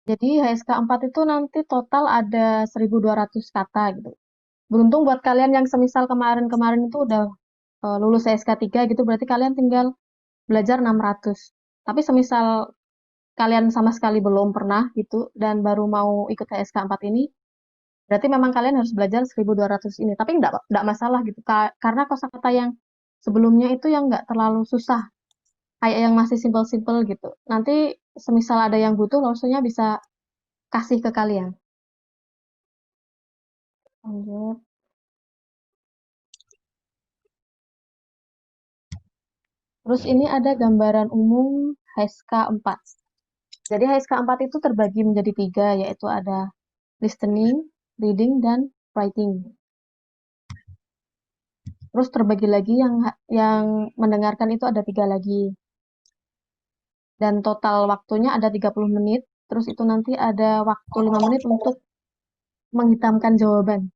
Jadi HSK 4 itu nanti total ada 1.200 kata gitu. Beruntung buat kalian yang semisal kemarin-kemarin itu udah lulus HSK 3 gitu, berarti kalian tinggal belajar 600. Tapi semisal kalian sama sekali belum pernah gitu dan baru mau ikut HSK 4 ini, berarti memang kalian harus belajar 1.200 ini. Tapi enggak masalah gitu. Karena kosakata yang sebelumnya itu yang nggak terlalu susah. Kayak yang masih simple-simple gitu. Nanti semisal ada yang butuh, langsungnya bisa kasih ke kalian. Lanjut. Terus ini ada gambaran umum HSK 4. Jadi HSK 4 itu terbagi menjadi tiga, yaitu ada listening, reading, dan writing. Terus terbagi lagi yang mendengarkan itu ada tiga lagi. Dan total waktunya ada 30 menit. Terus itu nanti ada waktu 5 menit untuk menghitamkan jawaban.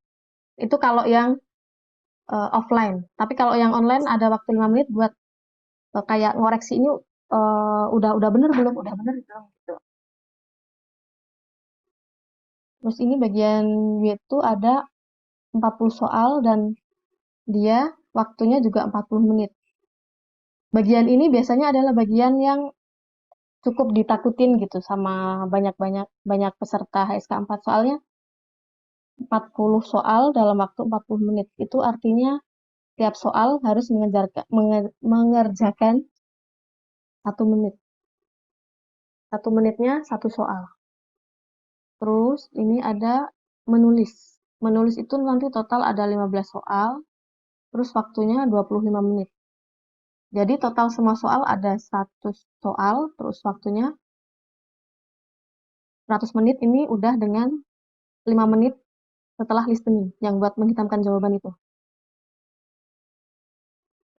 Itu kalau yang offline. Tapi kalau yang online ada waktu 5 menit buat kayak ngoreksi ini udah bener belum, udah bener belum gitu. Terus ini bagian itu ada 40 soal dan dia waktunya juga 40 menit. Bagian ini biasanya adalah bagian yang cukup ditakutin gitu sama banyak-banyak banyak peserta HSK 4 soalnya 40 soal dalam waktu 40 menit. Itu artinya tiap soal harus mengerjakan 1 menit. 1 menitnya satu soal. Terus ini ada menulis. Menulis itu nanti total ada 15 soal, terus waktunya 25 menit. Jadi total semua soal ada 100 soal, terus waktunya 100 menit ini udah dengan 5 menit setelah listening yang buat menghitamkan jawaban itu.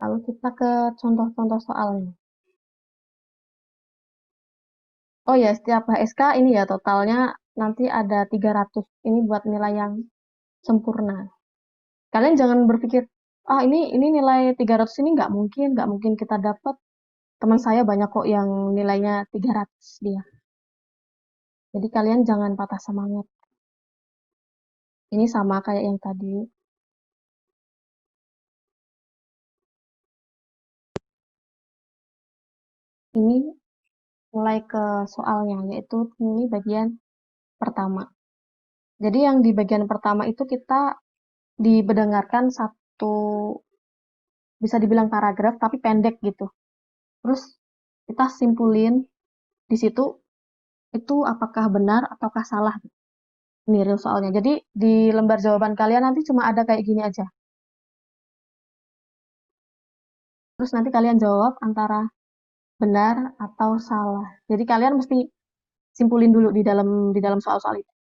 Lalu kita ke contoh-contoh soalnya. Oh ya, setiap HSK ini ya totalnya nanti ada 300. Ini buat nilai yang sempurna. Kalian jangan berpikir, ah ini nilai 300 ini nggak mungkin kita dapat. Teman saya banyak kok yang nilainya 300 dia. Jadi kalian jangan patah semangat. Ini sama kayak yang tadi. Ini mulai ke soalnya, yaitu ini bagian pertama. Jadi yang di bagian pertama itu kita didengarkan satu, bisa dibilang paragraf, tapi pendek gitu. Terus kita simpulin di situ itu apakah benar ataukah salah. Ini real soalnya. Jadi di lembar jawaban kalian nanti cuma ada kayak gini aja. Terus nanti kalian jawab antara benar atau salah. Jadi kalian mesti simpulin dulu di dalam soal-soal itu.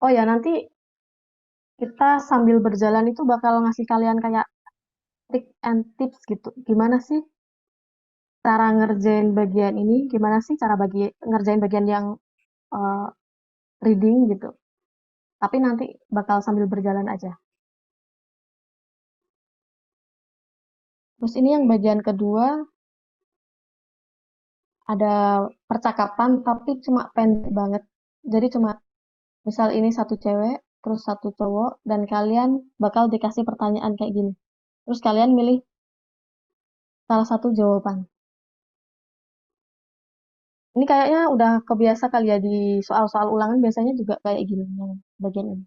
Oh ya, nanti kita sambil berjalan itu bakal ngasih kalian kayak trik and tips gitu. Gimana sih cara ngerjain bagian ini? Gimana sih cara ngerjain bagian yang uh, reading gitu. Tapi nanti bakal sambil berjalan aja. Terus ini yang bagian kedua ada percakapan tapi cuma pendek banget. Jadi cuma misal ini satu cewek, terus satu cowok, dan kalian bakal dikasih pertanyaan kayak gini. Terus kalian milih salah satu jawaban. Ini kayaknya udah kebiasa kali ya di soal-soal ulangan biasanya juga kayak gini yang bagian ini.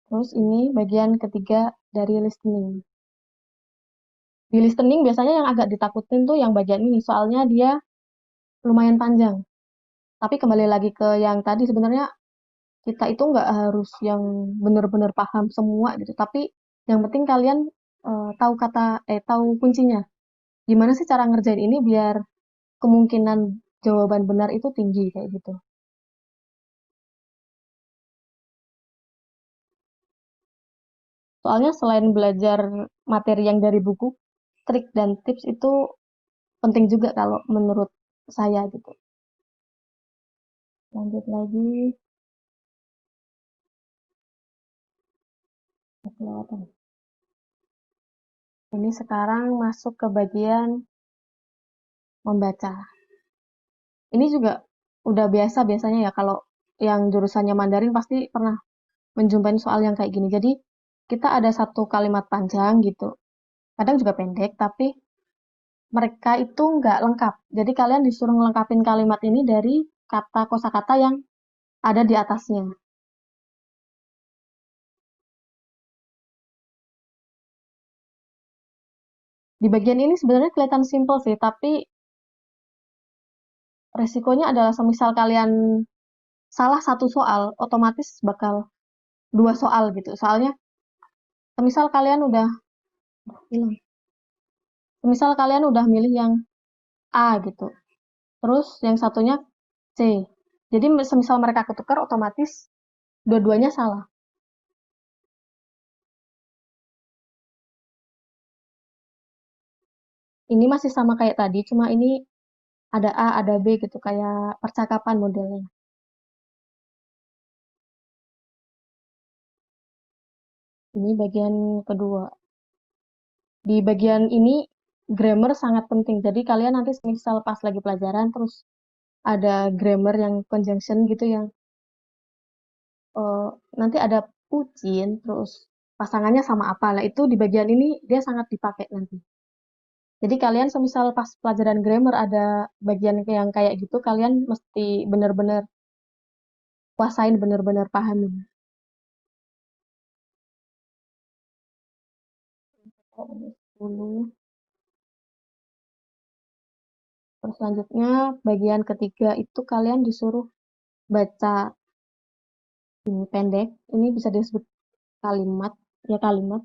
Terus ini bagian ketiga dari listening. Di listening biasanya yang agak ditakutin tuh yang bagian ini, soalnya dia lumayan panjang. Tapi kembali lagi ke yang tadi sebenarnya kita itu nggak harus yang benar-benar paham semua gitu. Tapi yang penting kalian tahu kuncinya. Gimana sih cara ngerjain ini biar kemungkinan jawaban benar itu tinggi kayak gitu. Soalnya selain belajar materi yang dari buku, trik dan tips itu penting juga kalau menurut saya gitu. Lanjut lagi. Kelewatan. Ini sekarang masuk ke bagian membaca. Ini juga udah biasa biasanya ya kalau yang jurusannya Mandarin pasti pernah menjumpai soal yang kayak gini. Jadi kita ada satu kalimat panjang gitu, kadang juga pendek, tapi mereka itu nggak lengkap. Jadi kalian disuruh ngelengkapin kalimat ini dari kata kosakata yang ada di atasnya. Di bagian ini sebenarnya kelihatan simple sih, tapi resikonya adalah semisal kalian salah satu soal, otomatis bakal dua soal gitu. Soalnya, semisal kalian udah hilang. Semisal kalian udah milih yang A gitu, terus yang satunya C. Jadi semisal mereka ketukar, otomatis dua-duanya salah. Ini masih sama kayak tadi, cuma ini ada A, ada B gitu, kayak percakapan modelnya. Ini bagian kedua. Di bagian ini grammar sangat penting. Jadi kalian nanti misal pas lagi pelajaran terus ada grammar yang conjunction gitu yang eh, nanti ada pucin terus pasangannya sama apa lah itu di bagian ini dia sangat dipakai nanti. Jadi kalian semisal pas pelajaran grammar ada bagian yang kayak gitu kalian mesti benar-benar kuasain benar-benar pahamin. Oh, 10. Terus selanjutnya bagian ketiga itu kalian disuruh baca ini pendek. Ini bisa disebut kalimat, ya kalimat.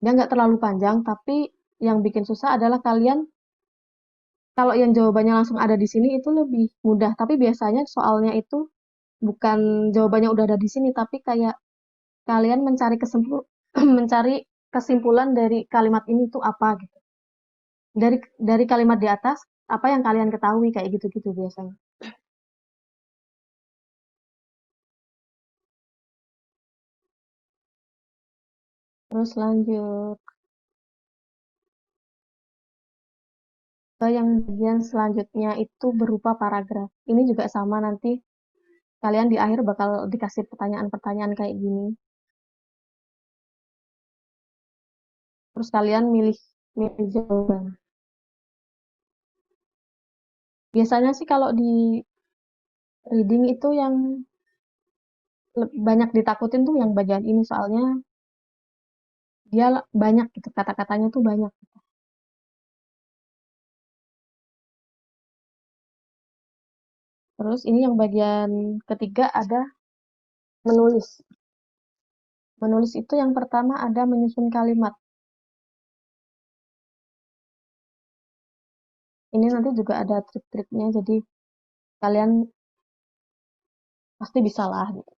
Dia nggak terlalu panjang, tapi yang bikin susah adalah kalian kalau yang jawabannya langsung ada di sini itu lebih mudah. Tapi biasanya soalnya itu bukan jawabannya udah ada di sini, tapi kayak kalian mencari kesimpulan dari kalimat ini itu apa gitu. Dari kalimat di atas, apa yang kalian ketahui kayak gitu-gitu biasanya. Terus lanjut ke yang bagian selanjutnya itu berupa paragraf. Ini juga sama nanti kalian di akhir bakal dikasih pertanyaan-pertanyaan kayak gini. Terus kalian milih milih jawaban. Biasanya sih kalau di reading itu yang banyak ditakutin tuh yang bagian ini soalnya dia banyak gitu kata-katanya tuh banyak. Terus ini yang bagian ketiga ada menulis. Menulis itu yang pertama ada menyusun kalimat. Ini nanti juga ada trik-triknya jadi kalian pasti bisa lah gitu.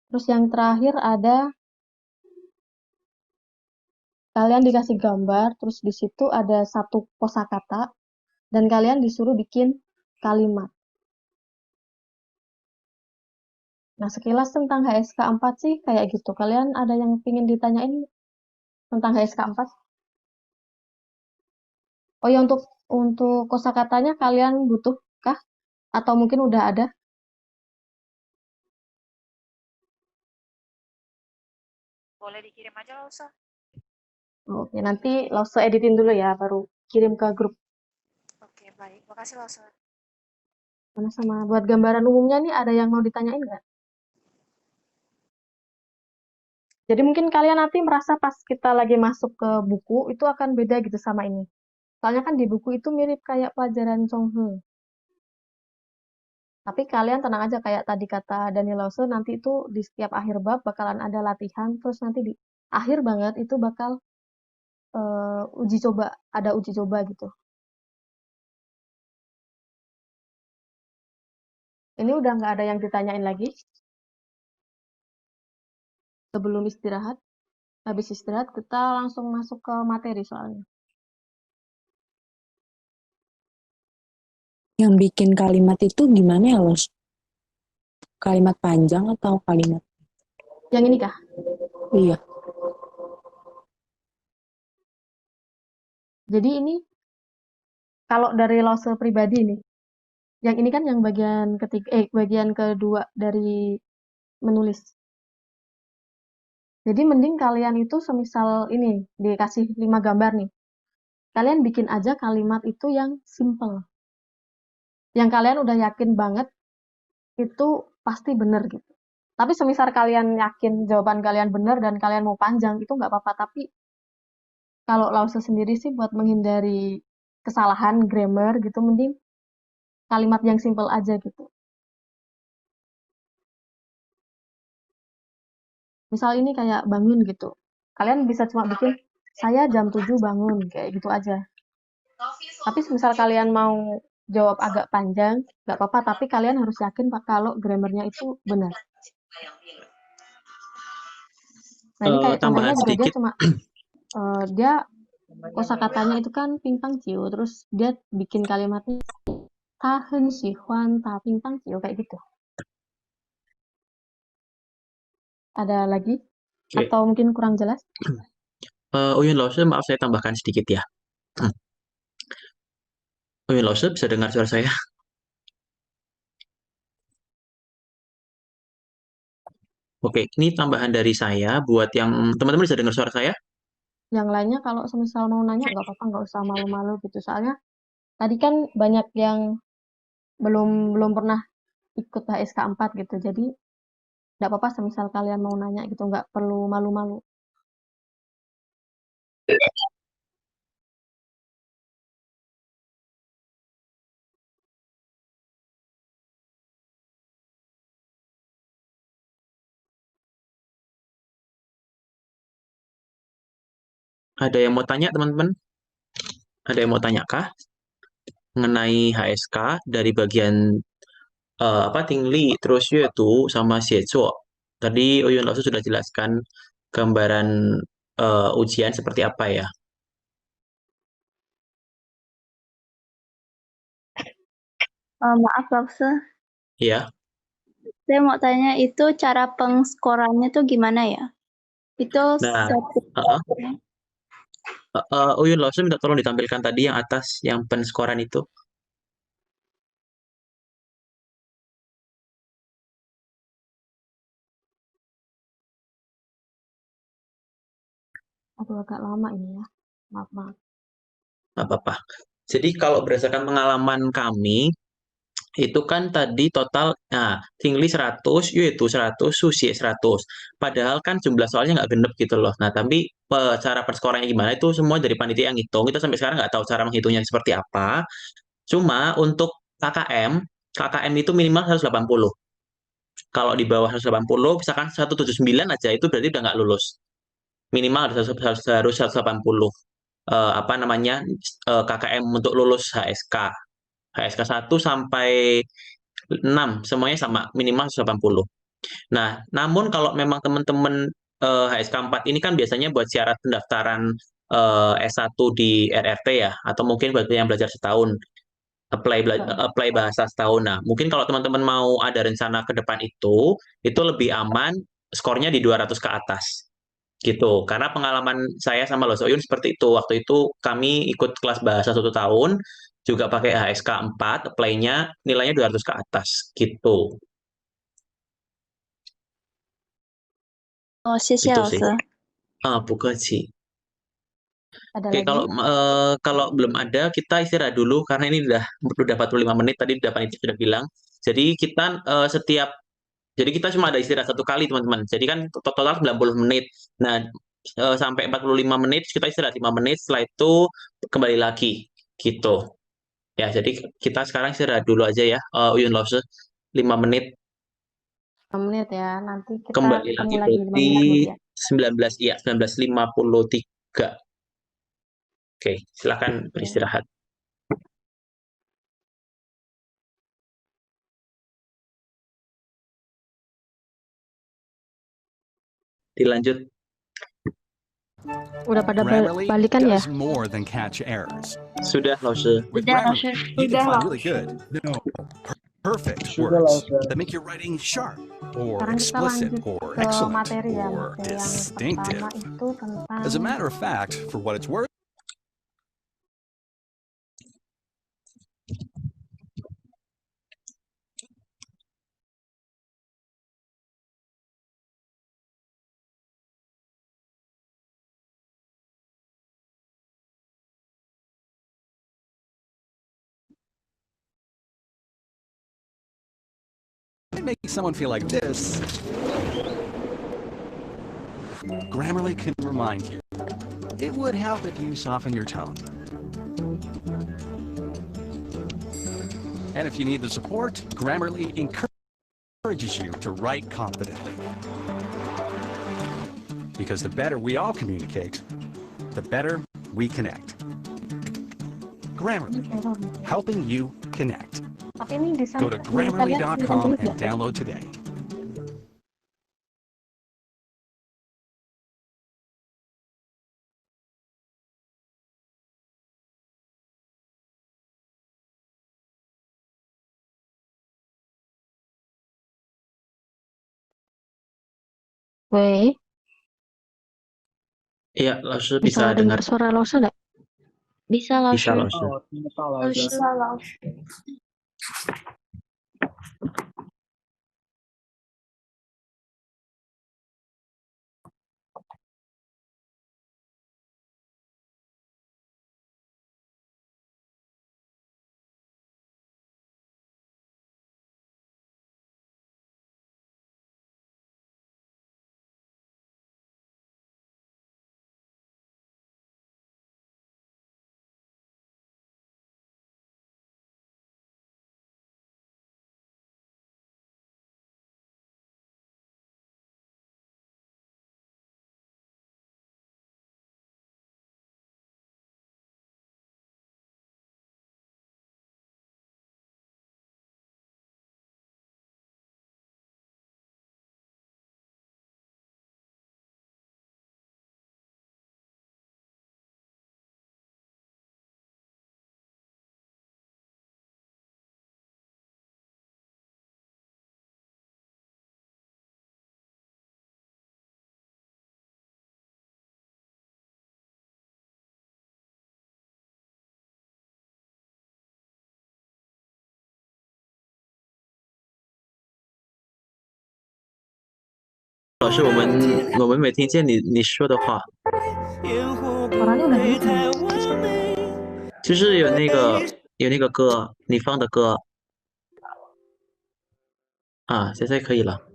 Terus yang terakhir ada kalian dikasih gambar, terus di situ ada satu kosakata dan kalian disuruh bikin kalimat. Nah, sekilas tentang HSK 4 sih kayak gitu. Kalian ada yang ingin ditanyain tentang HSK 4? Oh ya, untuk kosakatanya kalian butuhkah? Atau mungkin udah ada? Boleh dikirim aja loh, Sa. Oke, nanti langsung editin dulu ya, baru kirim ke grup. Oke, baik. Makasih loh, Sa. Sama-sama. Buat gambaran umumnya nih, ada yang mau ditanyain nggak? Jadi mungkin kalian nanti merasa pas kita lagi masuk ke buku, itu akan beda gitu sama ini. Soalnya kan di buku itu mirip kayak pelajaran Chonghu. Tapi kalian tenang aja kayak tadi kata Daniel Lause, nanti itu di setiap akhir bab bakalan ada latihan, terus nanti di akhir banget itu bakal uji coba, ada uji coba gitu. Ini udah nggak ada yang ditanyain lagi sebelum istirahat. Habis istirahat kita langsung masuk ke materi soalnya. Yang bikin kalimat itu gimana ya, Los? Kalimat panjang atau kalimat? Yang ini, Kak, Iya. ini, Yang ini ini kah? kah? Iya. Jadi ini kalau dari Lause pribadi nih, yang ini kan yang bagian kedua dari menulis. Jadi mending kalian itu semisal ini dikasih 5 gambar nih. Kalian bikin aja kalimat itu yang simple. Yang kalian udah yakin banget itu pasti bener gitu. Tapi semisal kalian yakin jawaban kalian bener dan kalian mau panjang itu nggak apa-apa. Tapi kalau Lause sendiri sih buat menghindari kesalahan grammar gitu mending kalimat yang simple aja gitu. Misal ini kayak bangun gitu. Kalian bisa cuma bikin saya jam 7 bangun kayak gitu aja. Tapi misal kalian mau jawab agak panjang, nggak apa-apa. Tapi kalian harus yakin Pak kalau grammarnya itu benar. Nah ini kayak contohnya Tambahan juga dia sedikit. cuma dia kosakatanya itu kan pingpang ciu, terus dia bikin kalimatnya tahen sihuan ta pingpang ciu kayak gitu. Ada lagi? Oke. Atau mungkin kurang jelas? Uyun Lause, maaf saya tambahkan sedikit ya. Uyun Lause bisa dengar suara saya? Oke, ini tambahan dari saya buat yang teman-teman bisa dengar suara saya? Yang lainnya kalau semisal mau nanya nggak apa-apa, nggak usah malu-malu gitu. Soalnya tadi kan banyak yang belum belum pernah ikut HSK 4 gitu. Jadi nggak apa-apa semisal kalian mau nanya gitu, nggak perlu malu-malu. Ada yang mau tanya teman-teman? Ada yang mau tanya kah mengenai HSK dari bagian apa Tingli, terus Yaitu sama Xiezuo. Tadi Uyun Lause sudah jelaskan gambaran ujian seperti apa ya. Maaf, Lause. Ya. Saya mau tanya itu cara pengskorannya tuh gimana ya? Itu Nah, satu. Uyun Lause minta tolong ditampilkan tadi yang atas, yang penskoran itu. Aduh agak lama ini ya. Maaf banget. Nggak apa-apa. Jadi kalau berdasarkan pengalaman kami, itu kan tadi total, nah, Tingli 100, Yaitu 100, Susi 100. Padahal kan jumlah soalnya nggak genep gitu loh. Nah, tapi cara perskorannya gimana itu semua dari panitia yang ngitung. Kita sampai sekarang nggak tahu cara menghitungnya seperti apa. Cuma untuk KKM itu minimal 180. Kalau di bawah 180, misalkan 179 aja, itu berarti udah nggak lulus. Minimal harus 180. Apa namanya, KKM untuk lulus HSK. HSK 1 sampai 6 semuanya sama, minimal 180. Nah, namun kalau memang teman-teman HSK 4 ini kan biasanya buat syarat pendaftaran S1 di RRT ya, atau mungkin buat yang belajar setahun, apply bahasa setahun. Nah, mungkin kalau teman-teman mau ada rencana ke depan itu lebih aman skornya di 200 ke atas gitu. Karena pengalaman saya sama Los Oyun seperti itu. Waktu itu kami ikut kelas bahasa 1 tahun, juga pakai HSK 4, apply-nya nilainya 200 ke atas gitu. Oh, xie Itu sih. Lause. Bukan sih. Ada Oke, lagi? kalau belum ada, kita istirahat dulu karena ini udah 45 menit tadi udah panitia sudah bilang. Jadi kita jadi kita cuma ada istirahat 1 kali, teman-teman. Jadi kan total 90 menit. Nah, sampai 45 menit kita istirahat 5 menit, setelah itu kembali lagi gitu. Ya, jadi kita sekarang istirahat dulu aja ya, Uyun Lause, 5 menit. 5 menit ya. Nanti kita Kembali ketemu lagi lagi 5 berarti menit kemudian. 19, iya, 19.53. Oke, silakan Oke. beristirahat. Dilanjut. Udah pada Grammarly balikan ya? does more than catch errors. Sudah, Lause. With Sudah, Grammarly, Lause. you can Sudah, find Lause. really good, perfect Sudah, words Lause. that make your writing sharp or Sekarang kita explicit lanjut or ke excellent materi ya. or Materi yang distinctive. pertama itu tentang As a matter of fact, for what it's worth, it makes someone feel like this, Grammarly can remind you. It would help if you soften your tone. And if you need the support, Grammarly encourages you to write confidently. Because the better we all communicate, the better we connect. Grammarly, helping you connect. Tapi ini di sana Go to di kalian grammarly.com tulis and nggak? download today. Wei, Iya, Lause bisa bisa dengar dengar. suara Lause nggak? Bisa Bisa, Lause. Lause. Bisa lah. Lause，我们没听见你说的话， Suaranya udah dengar belum? 就是有那个歌，你放的歌啊，现在可以了。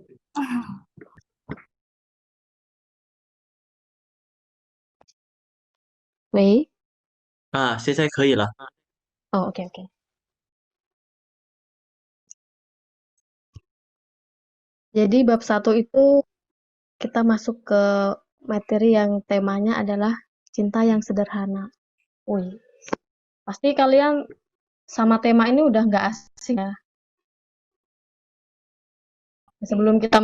Wei, 啊，现在可以了。 oh oke oke. Jadi bab 1 itu kita masuk ke materi yang temanya adalah cinta yang sederhana. Wih, pasti kalian sama tema ini udah nggak asing ya. Sebelum kita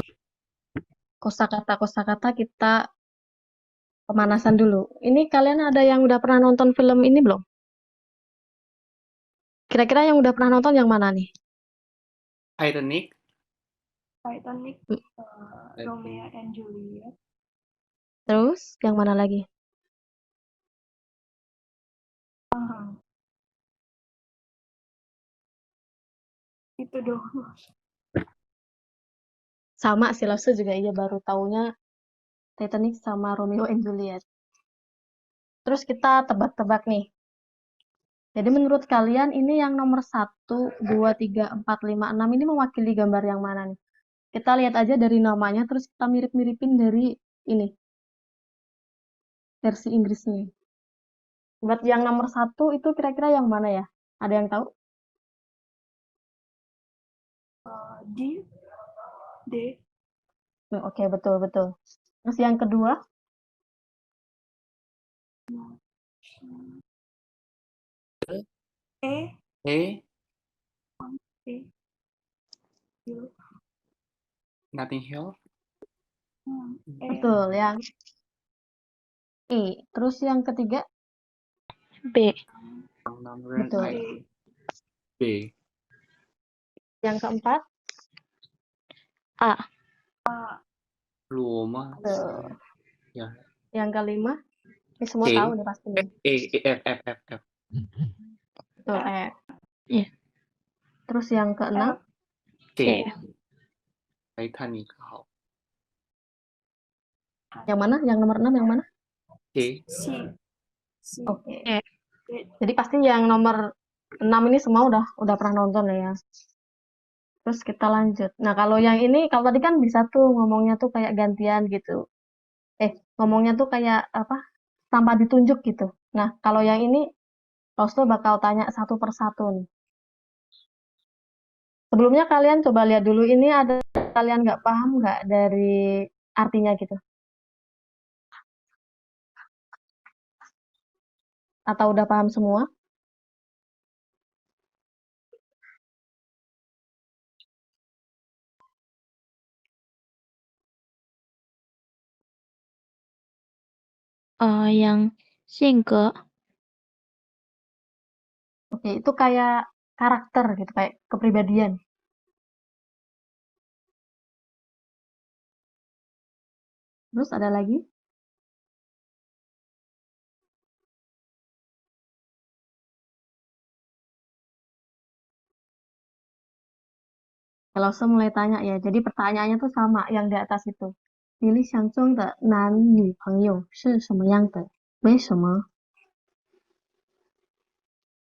kosakata kita pemanasan dulu. Ini kalian ada yang udah pernah nonton film ini belum? Kira-kira yang udah pernah nonton yang mana nih? Titanic. Titanic, Romeo and Juliet. Terus yang mana lagi? Itu doang. Sama sih, Lause juga iya baru taunya Titanic sama Romeo and Juliet. Terus kita tebak-tebak nih. Jadi menurut kalian ini yang nomor 1, 2, 3, 4, 5, 6 ini mewakili gambar yang mana nih? Kita lihat aja dari namanya, terus kita mirip-miripin dari ini. Versi Inggrisnya. Buat yang nomor 1 itu kira-kira yang mana ya? Ada yang tahu? D. Oke, betul-betul. Terus yang kedua? E. E. E. Notting Hill. E. Betul, yang E. Terus yang ketiga? B. Betul. B. Yang keempat? A. Roma. Betul. Ya. Yang kelima? Ini semua E. tahu nih pasti. F. Betul, E. Iya. Terus yang keenam? K. Titanic. Yang mana? Yang nomor 6 yang mana? K. C. Oke. E. Jadi pasti yang nomor 6 ini semua udah pernah nonton ya. Terus kita lanjut. Nah, kalau yang ini, kalau tadi kan bisa tuh ngomongnya tuh kayak gantian gitu. Ngomongnya tuh kayak apa? Tanpa ditunjuk gitu. Nah, kalau yang ini, Rasul bakal tanya satu persatu nih. Sebelumnya kalian coba lihat dulu ini ada kalian nggak paham nggak dari artinya gitu? Atau udah paham semua? Yang 性格 Oke, itu kayak karakter gitu, kayak kepribadian. Terus ada lagi? Kalau saya mulai tanya ya, jadi pertanyaannya tuh sama yang di atas itu. 你理想中的男女朋友是什么样的？为什么？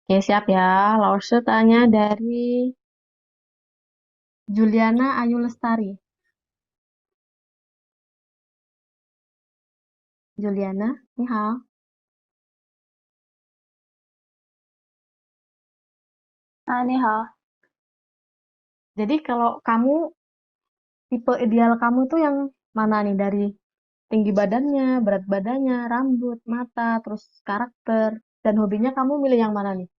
Oke, siap ya. Lause tanya dari Juliana Ayu Lestari. Juliana, 你好。你好。 Jadi kalau kamu, tipe ideal kamu tuh yang mana nih? Dari tinggi badannya, berat badannya, rambut, mata, terus karakter, dan hobinya kamu milih yang mana nih?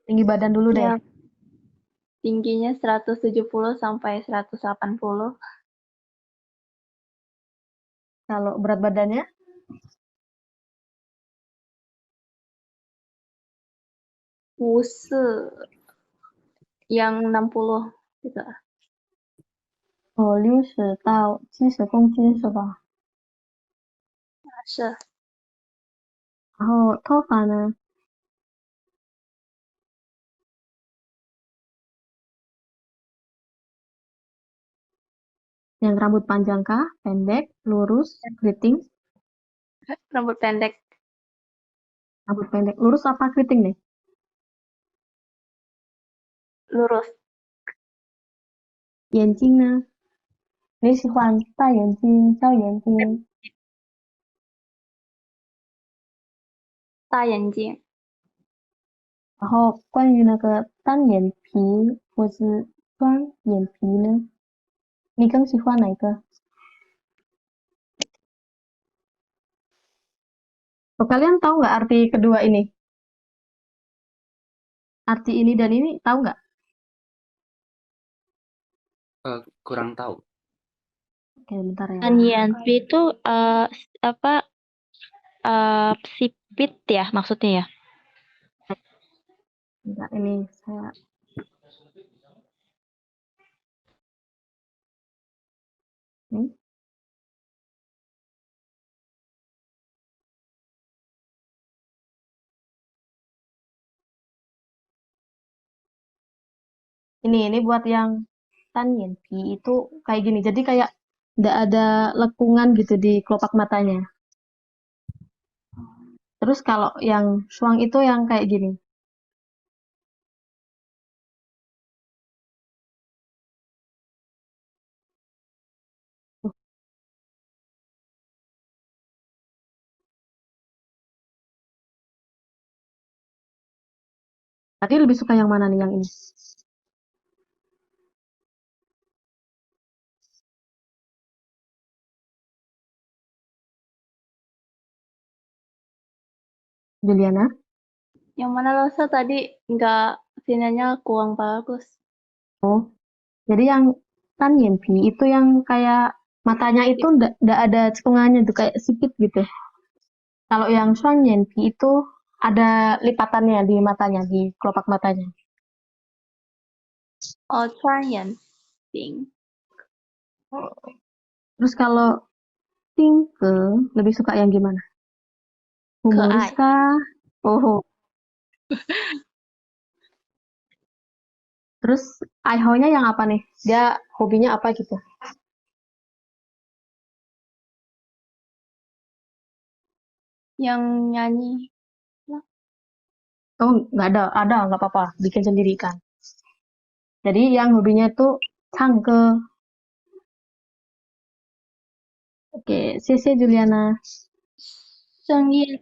Tinggi badan dulu deh. Yang tingginya 170 sampai 180. Kalau berat badannya, 54 yang 60 gitu. 60到70公斤是吧？是。然后头发呢？ Yang rambut panjang kah? Pendek? Lurus? Keriting? Rambut pendek. Rambut pendek. Lurus apa keriting nih? Lurus. 眼睛呢？你喜欢大眼睛、小眼睛？大眼睛。然后关于那个单眼皮或是双眼皮呢？你更喜欢哪个？ Oh, kalian tahu nggak arti kedua ini? Arti ini dan ini tahu nggak? Kurang tahu. Oke, bentar ya. INFP itu apa sipit ya maksudnya ya? Bentar, ini saya nih. Ini buat yang Tan Yenpi itu kayak gini. Jadi kayak nggak ada lekungan gitu di kelopak matanya. Terus kalau yang Shuang itu yang kayak gini. Tuh. Tadi lebih suka yang mana nih yang ini? Juliana? Yang mana Losa tadi nggak sinyalnya kurang bagus. Oh, jadi yang Tan Yenpi itu yang kayak matanya itu nggak ada cekungannya tuh kayak sipit gitu. Kalau yang Shuang Yenpi itu ada lipatannya di matanya, di kelopak matanya. Oh, 双眼睛。 Terus kalau Tingke lebih suka yang gimana? Humoris Keai. kah? Oh, terus Aiho-nya yang apa nih? Dia hobinya apa gitu? Yang nyanyi. Oh, nggak ada, nggak apa-apa, bikin sendiri kan. Jadi yang hobinya itu cangke. Oke, CC Juliana. 声音。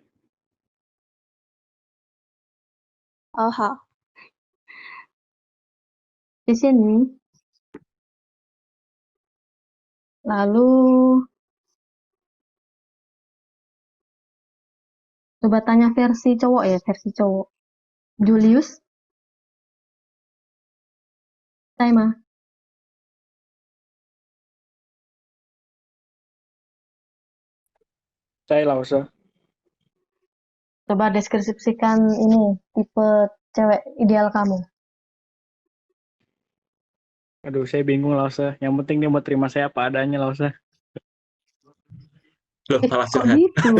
哦，好。 CC nih. Lalu coba tanya versi cowok ya, versi cowok. Julius, Taima. Saya Lause. Coba deskripsikan ini tipe cewek ideal kamu. Aduh, saya bingung Lause. Yang penting dia mau terima saya apa adanya Lause. Loh, malah Kok curhat. gitu?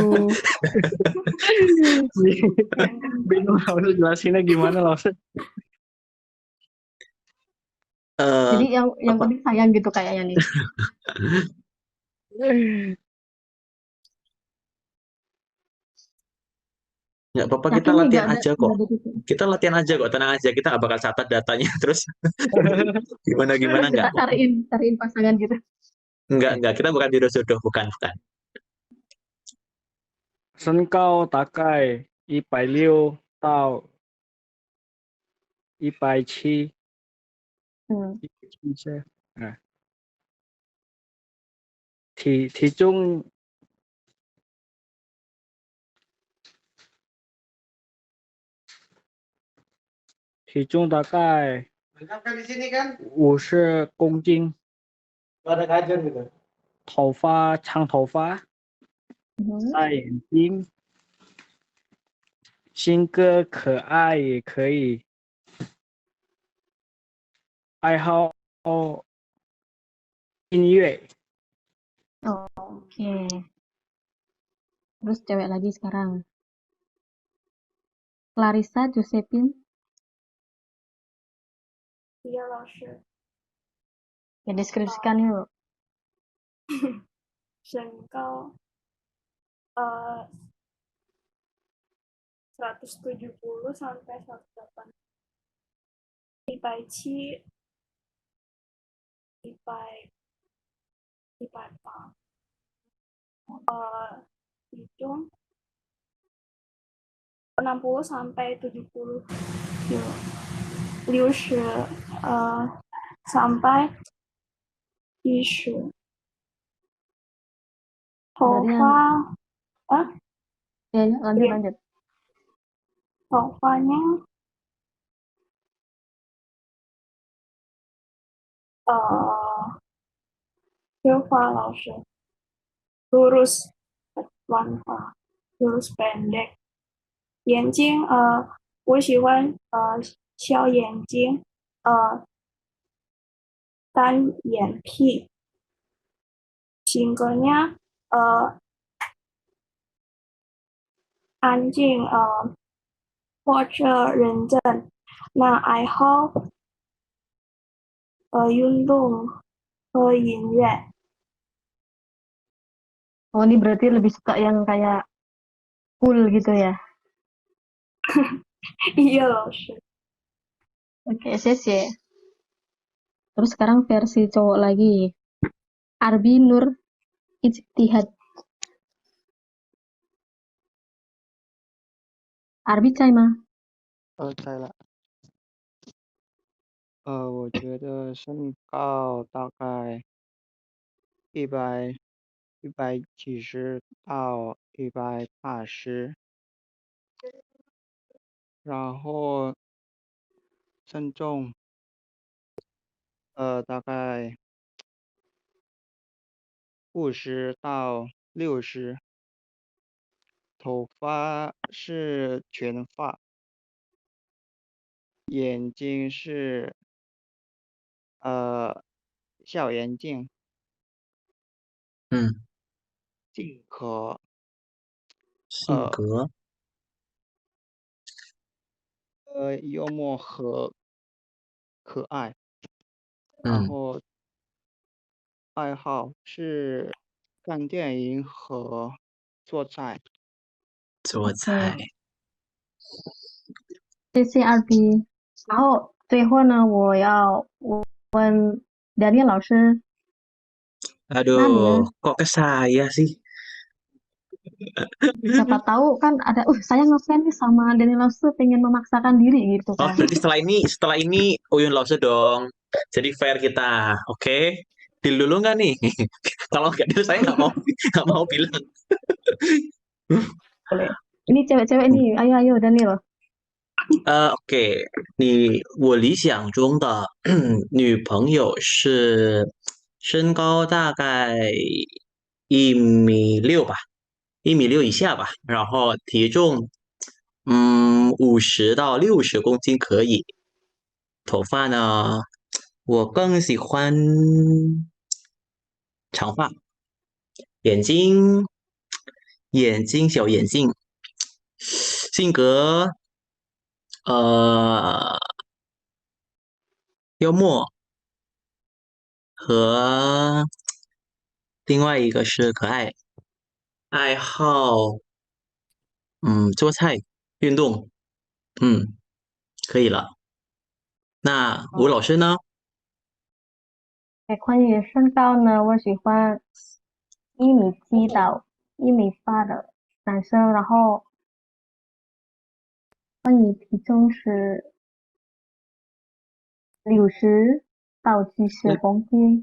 Bingung Lause jelasinnya gimana Lause. Jadi yang apa? penting sayang gitu kayaknya nih. Nggak apa-apa, kita Yakin nih latihan nggak ada aja kok. Kita latihan aja kok, tenang aja. Kita nggak bakal catat datanya terus gimana Terus kita nggak. cariin pasangan gitu. Enggak. Kita bukan jodoh-jodoh, bukan. 身高大概160到170 Hmm. 170体重大概50公斤，长头发， Mhm. 大眼睛，性格可爱也可以，爱好音乐。 Oke. Terus cewek lagi sekarang. Clarissa Josephine. 叶老师 Ya, deskripsikan yuk. 身高170 sampai 180, 170, 180, 体重 60 sampai 70 kilo, 60 sampai 70. 头 Berarti yang 发 ya, lanjut Iya. lanjut. 头发nya Silva 老师 lurus, 短发 lurus pendek. 眼睛我喜欢小眼睛，单眼皮。性格nya安静或者认真。那爱好运动和音乐。 Oh, ini berarti lebih suka yang kayak cool gitu ya. Iya 老师。 Oke, CC. Terus sekarang versi cowok lagi. Arbi Nur Ijtihad. Arbi Caima. 在了。我觉得身高大概170到180，然后身重大概50到60，头发是全发，眼睛是小眼睛，性格性格幽默和可爱，然后爱好是看电影和做菜。做菜。谢谢二 B。然后最后呢，我要问 Daniel 老师，那你 Aduh, 呢？ kok ke saya sih? Siapa tahu kan ada, saya ngefans nih sama Daniel Laosu pengen memaksakan diri gitu Oh, kan. berarti setelah ini Uyun Lause dong. Jadi fair kita, oke? Deal dulu nggak nih? Kalau nggak deal, saya nggak mau bilang. Boleh. Ini cewek-cewek nih, ayo ayo Daniel. OK，你我理想中的女朋友是身高大概1米6吧，1米6以下吧，然后体重50到60公斤可以。头发呢，我更喜欢长发，眼睛小眼睛，性格呃幽默和另外一个是可爱，爱好做菜运动，可以了。那吴老师呢？关于身高呢，我喜欢1米7到1米8的男生，然后关于体重是60到70公斤。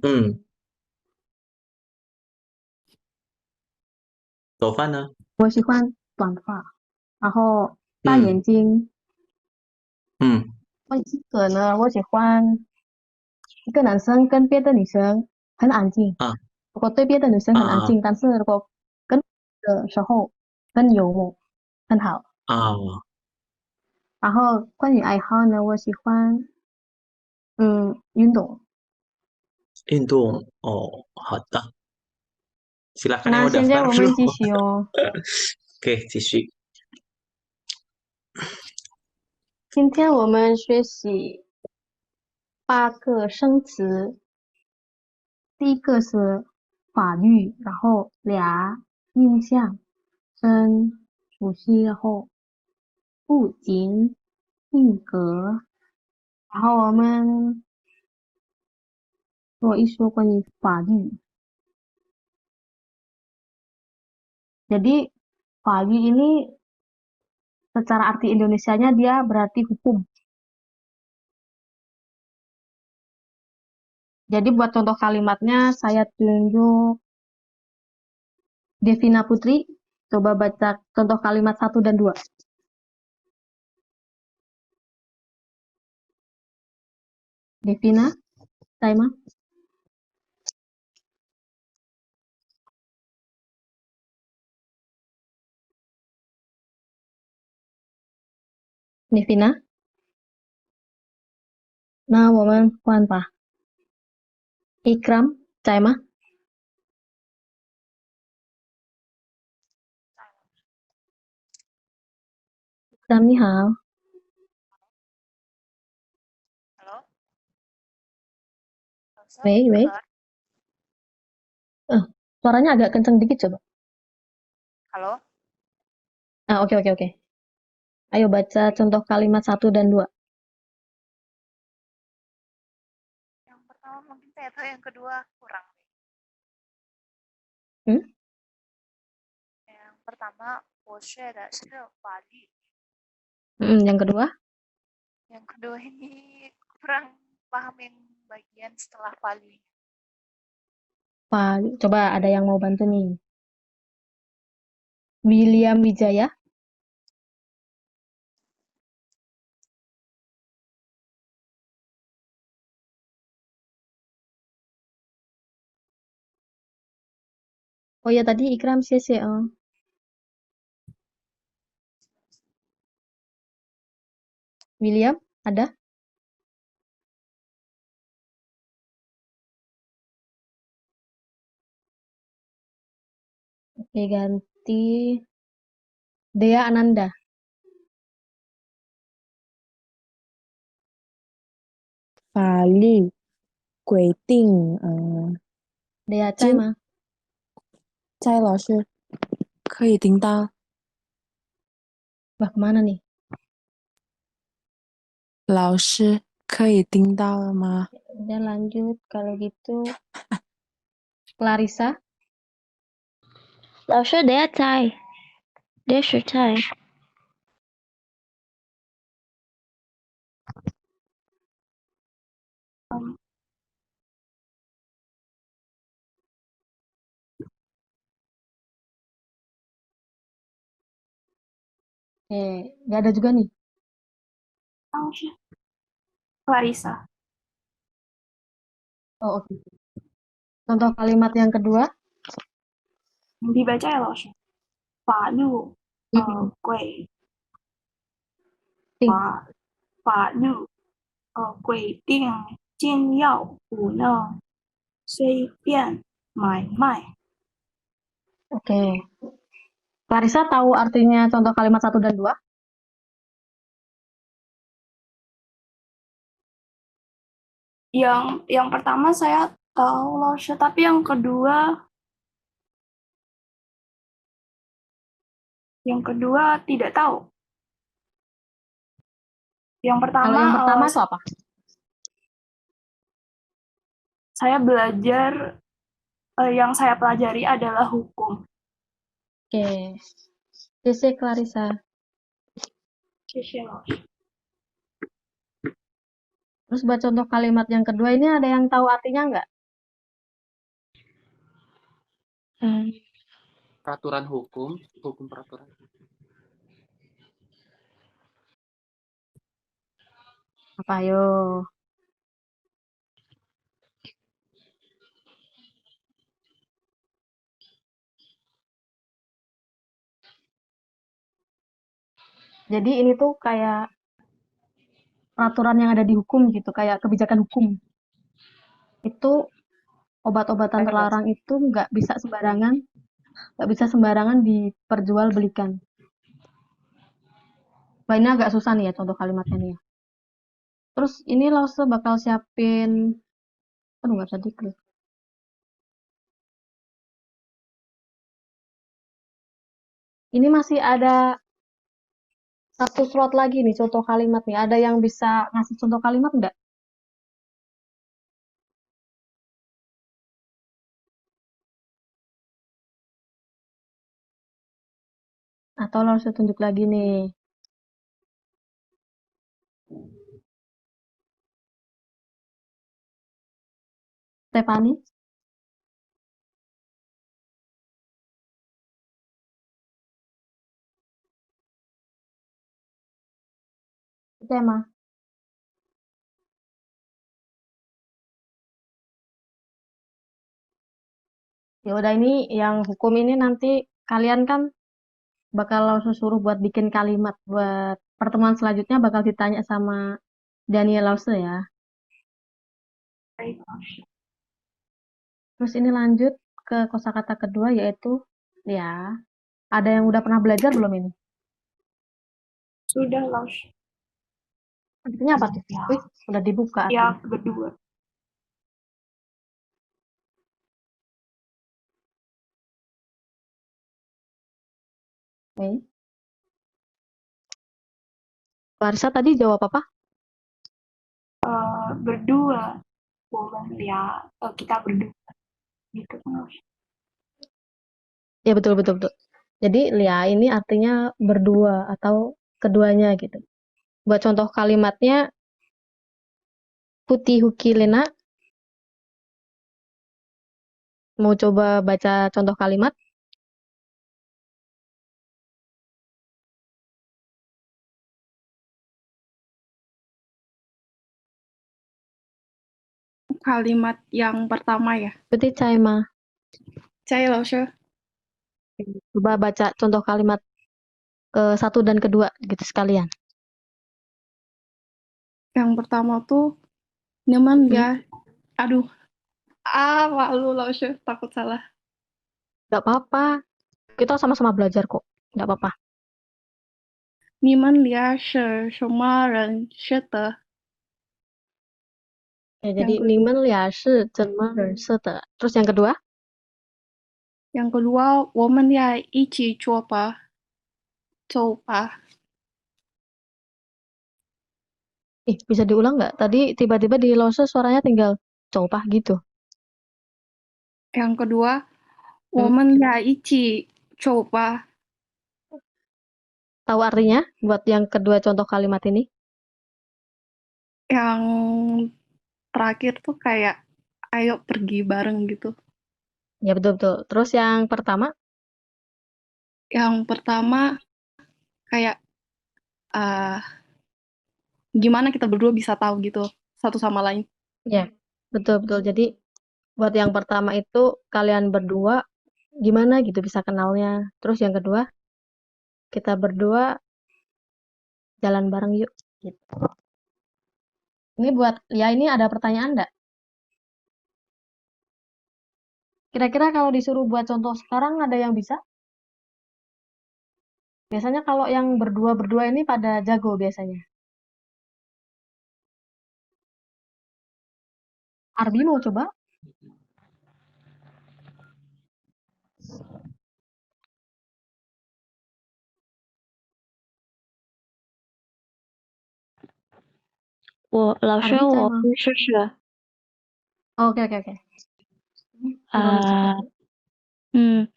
早饭呢？我喜欢短发，然后大嗯眼睛。嗯关于性格呢，我喜欢一个男生跟别的女生很安静，啊如果对别的女生很安啊静，但是如果跟的时候更幽默，很好。啊！然后关于爱好呢，我喜欢运动。运动哦，好的，silakan yang 那 mau 现在 daftar 我 dulu. 们继续哦。Oke，继续。今天我们学习8个生词，第一个是法律，然后俩印象，真熟悉，然后不仅性格，然后我们说一说关于法律。Jadi法律 ini secara arti Indonesianya dia berarti hukum. Jadi buat contoh kalimatnya saya tunjuk Devina Putri, coba baca contoh kalimat 1 dan 2. Devina, Saima. Devina. 那我们换吧。Ikram, 在吗？ Ikram 你好。喂喂，suaranya agak kenceng dikit coba. Halo? Oke oke oke. Ayo baca contoh kalimat 1 dan 2. Yang pertama mungkin saya tahu, yang kedua kurang. Yang pertama, 我学的是法律。Yang kedua? Yang kedua ini kurang paham yang bagian setelah palu. Coba ada yang mau bantu nih. William Wijaya. Oh ya tadi Ikram CC. William, ada? Oke, ganti Dea Ananda. Fali, 规定Dea Chai 吗？在老师可以听到。 Wah, kemana nih? 老师可以听到了吗？ Udah lanjut. Kalau gitu, Clarissa. 老师等下在，等下在。Nggak ada juga nih. 当时 Clarissa. Oh, oke. Contoh kalimat yang kedua. Dibaca ya, 老师。法律 规 Ting. 法律规定禁药不能随便买卖。 Oke. Clarissa tahu artinya contoh kalimat 1 dan 2? Yang pertama saya tahu, 老师， tapi yang kedua tidak tahu. Yang pertama, Kalau yang pertama itu apa? saya belajar, yang saya pelajari adalah hukum. Oke. CC Clarissa. 谢谢老师。 Terus buat contoh kalimat yang kedua ini ada yang tahu artinya nggak? Peraturan hukum, hukum peraturan. Apa yo? Jadi ini tuh kayak peraturan yang ada di hukum gitu, kayak kebijakan hukum. Itu obat-obatan terlarang itu nggak bisa sembarangan diperjualbelikan. Wah, ini agak susah nih ya contoh kalimatnya nih ya. Terus ini Lause bakal siapin, aduh nggak bisa diklik. Ini masih ada 1 slot lagi nih contoh kalimat nih. Ada yang bisa ngasih contoh kalimat nggak? Atau Lause tunjuk lagi nih. Stefani? Tema. Ya udah, ini yang hukum ini nanti kalian kan bakal langsung suruh buat bikin kalimat buat pertemuan selanjutnya, bakal ditanya sama Daniel Lause ya. Terus ini lanjut ke kosakata kedua yaitu ya, ada yang udah pernah belajar belum ini? Sudah, 老师。 Artinya apa tuh? Wih, udah dibuka artinya. Yang kedua. Oke. Clarissa tadi jawab apa? Berdua. Ya, kita berdua. Gitu, 老师。 Ya betul. Jadi ya ini artinya berdua atau keduanya gitu. Buat contoh kalimatnya Putih Hukilena. Mau coba baca contoh kalimat? Kalimat yang pertama ya. Putih Caima. 在老师。 Coba baca contoh kalimat ke 1 dan kedua gitu sekalian. Yang pertama tuh nyaman ya. Aduh. Malu, 老师， takut salah. Gak apa-apa. Kita sama-sama belajar kok. Gak apa-apa. 你们俩是什么人学的？ Ya, jadi Yang kedua. Nimen ya shi zhenme ren se de. Terus yang kedua? Yang kedua, 我们俩一起做吧。走吧。Bisa diulang nggak? Tadi tiba-tiba di Lause suaranya tinggal copah gitu. Yang kedua, Hmm. 我们俩一起走吧。 Tahu artinya buat yang kedua contoh kalimat ini? Yang terakhir tuh kayak ayo pergi bareng gitu. Ya betul-betul. Terus yang pertama? Yang pertama kayak eh gimana kita berdua bisa tahu gitu satu sama lain. Ya, betul-betul. Jadi buat yang pertama itu kalian berdua gimana gitu bisa kenalnya. Terus yang kedua, kita berdua jalan bareng yuk. Gitu. Ini buat, ya ini ada pertanyaan nggak? Kira-kira kalau disuruh buat contoh sekarang ada yang bisa? Biasanya kalau yang berdua-berdua ini pada jago biasanya. Arbi mau coba? 老师， Arbi 在我吗？可以试试。 Oke, oke, oke. Ini Veronica. 嗯，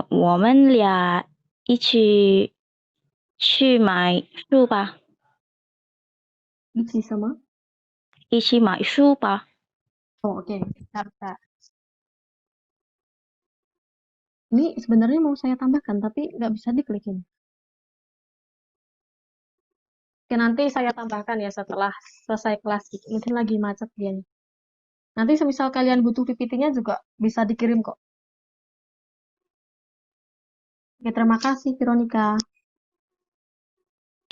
我们俩一起去买书吧， Ichi sama? 一起买书吧。 Oh, oke. Bentar, bentar. Ini sebenarnya mau saya tambahkan, tapi nggak bisa diklik ini. Oke, nanti saya tambahkan ya setelah selesai kelas. Mungkin lagi macet dia nih. Nanti semisal kalian butuh PPT-nya juga bisa dikirim kok. Oke, terima kasih Veronica.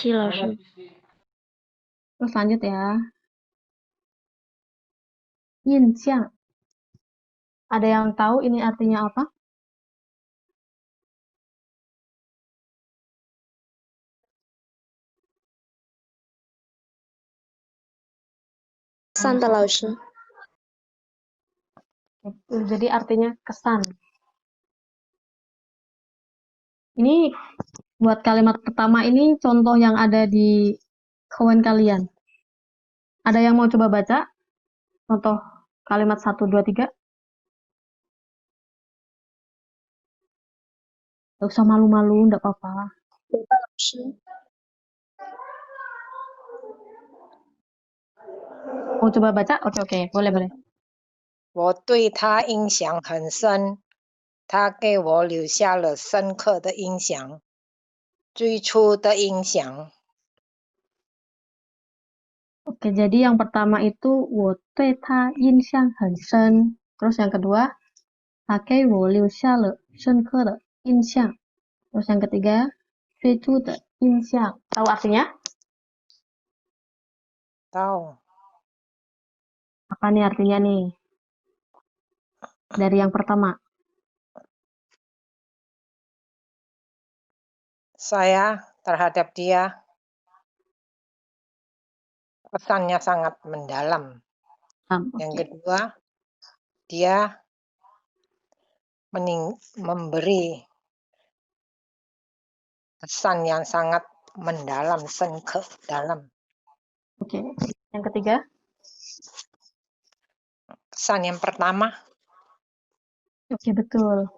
谢谢老师。 Terus lanjut ya. Yin Xiang. Ada yang tahu ini artinya apa? Santa 老师， Jadi artinya kesan. Ini buat kalimat pertama ini contoh yang ada di kawan kalian. Ada yang mau coba baca? Contoh kalimat 1, 2, 3. Gak usah malu-malu, enggak apa-apa. 老师， Mau coba baca? Oke, oke. Boleh, boleh. 我对他印象很深，他给我留下了深刻的印象，最初的印象。 Oke, jadi yang pertama itu 我对他印象很深. Terus yang kedua, 他给我留下了深刻的印象. Terus yang ketiga, 最初的印象. Tahu artinya? Tahu. Apa nih artinya nih? Dari yang pertama. Saya terhadap dia pesannya sangat mendalam. Yang kedua, dia memberi pesan yang sangat mendalam, dalam. Oke. Yang ketiga? Pesan yang pertama. Oke, betul.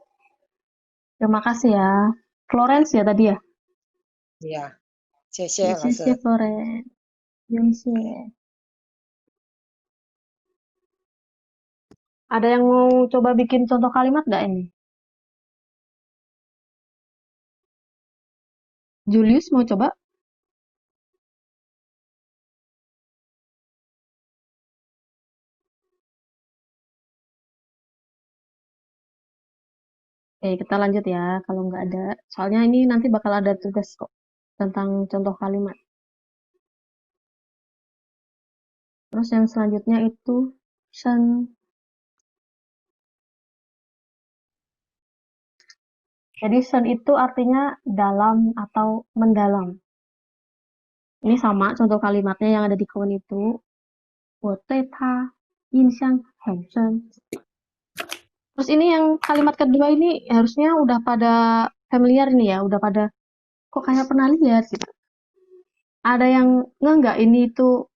Terima kasih ya. Florence ya tadi ya? Iya. 谢谢老师。谢谢 Florence. 谢谢. Ada yang mau coba bikin contoh kalimat nggak ini? Julius mau coba? Oke, kita lanjut ya. Kalau nggak ada, soalnya ini nanti bakal ada tugas kok tentang contoh kalimat. Terus yang selanjutnya itu shen. Jadi shen itu artinya dalam atau mendalam. Ini sama contoh kalimatnya yang ada di kawan itu. 我对他印象很深. Terus ini yang kalimat kedua ini harusnya udah pada familiar nih ya, udah pada kok kayak pernah lihat gitu. Ada yang nggak ini itu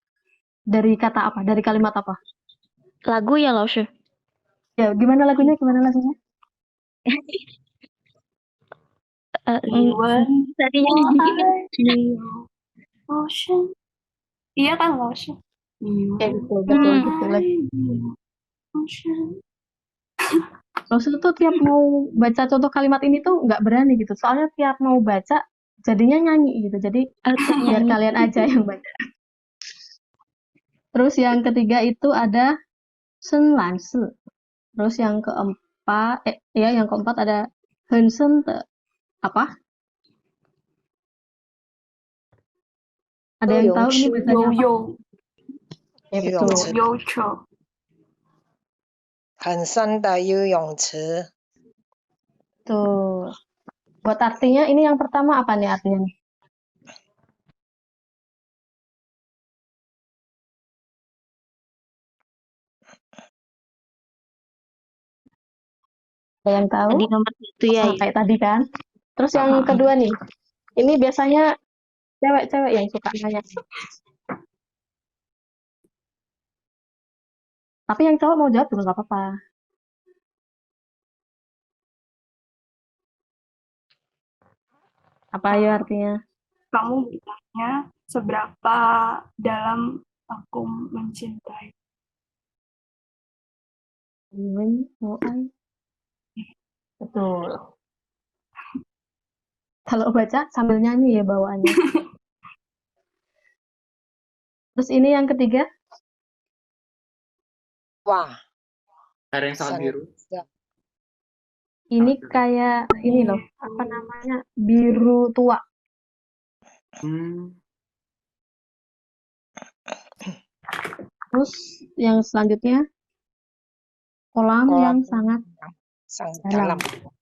dari kata apa? Dari kalimat apa? Lagu ya, 老师。 Ya, gimana lagunya? Gimana lagunya? Tadinya 我爱你有多深 Iya kan, 老师？ Ya, betul gitu lagi. 你有多深 Rasul tuh tiap mau baca contoh kalimat ini tuh nggak berani gitu. Soalnya tiap mau baca jadinya nyanyi gitu. Jadi biar kalian aja yang baca. Terus yang ketiga itu ada sen lan si. Terus yang keempat, yang keempat ada hen sen te. Apa? Ada yang tahu ini bacanya 有 apa? 有 Ya 游 betul. 泳池，有球，很深的游泳池， Tuh. Buat artinya ini yang pertama apa nih artinya? Ada yang tahu? Tadi nomor 1 ya. Sama kayak tadi kan. Terus yang kedua nih. Ini biasanya cewek-cewek yang suka nanya. Tapi yang cowok mau jawab juga nggak apa-apa. Apa ya artinya? kamu bertanya seberapa dalam aku mencintai. Betul. Kalau baca sambil nyanyi ya bawaannya. Terus ini yang ketiga. Wah, Air yang sangat biru. Ini kayak ini loh, apa namanya? Biru tua. Terus yang selanjutnya kolam yang sangat sangat dalam. dalam.